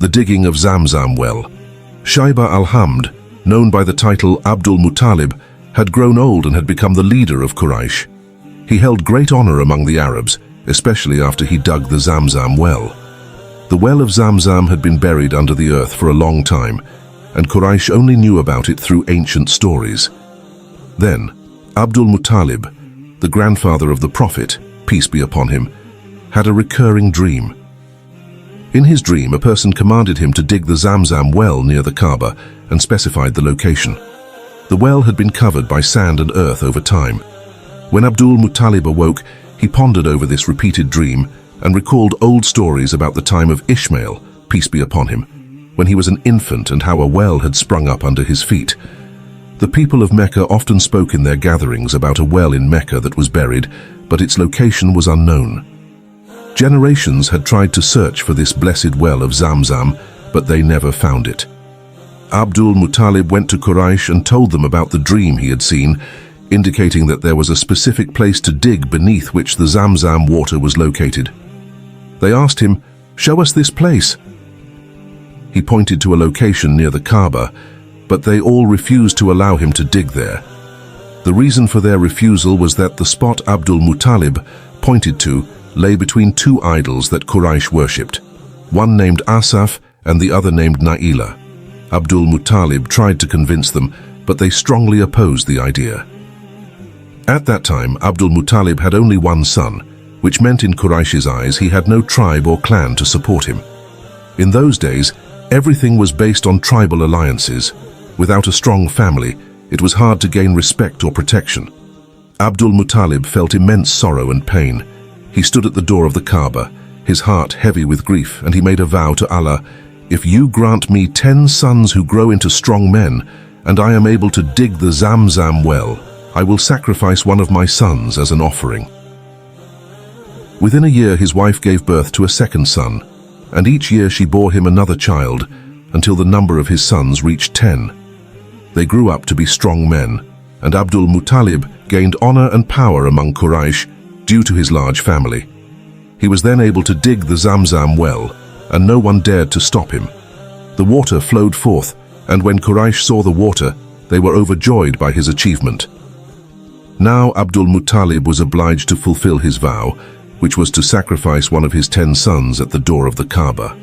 The digging of Zamzam well. Shaiba al-Hamd, known by the title Abdul Muttalib, had grown old and had become the leader of Quraysh. He held great honor among the Arabs, especially after he dug the Zamzam well. The well of Zamzam had been buried under the earth for a long time, and Quraysh only knew about it through ancient stories. Then, Abdul Muttalib, the grandfather of the Prophet, peace be upon him, had a recurring dream. In his dream, a person commanded him to dig the Zamzam well near the Kaaba and specified the location. The well had been covered by sand and earth over time. When Abdul Muttalib awoke, he pondered over this repeated dream and recalled old stories about the time of Ishmael, peace be upon him, when he was an infant and how a well had sprung up under his feet. The people of Mecca often spoke in their gatherings about a well in Mecca that was buried, but its location was unknown. Generations had tried to search for this blessed well of Zamzam, but they never found it. Abdul Muttalib went to Quraysh and told them about the dream he had seen, indicating that there was a specific place to dig beneath which the Zamzam water was located. They asked him, "Show us this place." He pointed to a location near the Kaaba, but they all refused to allow him to dig there. The reason for their refusal was that the spot Abdul Muttalib pointed to lay between two idols that Quraysh worshipped, one named Asaf and the other named Naila. Abdul Muttalib tried to convince them, but they strongly opposed the idea. At that time, Abdul Muttalib had only one son, which meant in Quraysh's eyes he had no tribe or clan to support him. In those days, everything was based on tribal alliances. Without a strong family, it was hard to gain respect or protection. Abdul Muttalib felt immense sorrow and pain. He stood at the door of the Kaaba, his heart heavy with grief, and he made a vow to Allah, "If you grant me 10 sons who grow into strong men, and I am able to dig the Zamzam well, I will sacrifice one of my sons as an offering." Within a year, his wife gave birth to a second son, and each year she bore him another child, until the number of his sons reached 10. They grew up to be strong men, and Abdul Muttalib gained honor and power among Quraysh due to his large family. He was then able to dig the Zamzam well, and no one dared to stop him. The water flowed forth, and when Quraysh saw the water, they were overjoyed by his achievement. Now Abdul Muttalib was obliged to fulfill his vow, which was to sacrifice one of his 10 sons at the door of the Kaaba.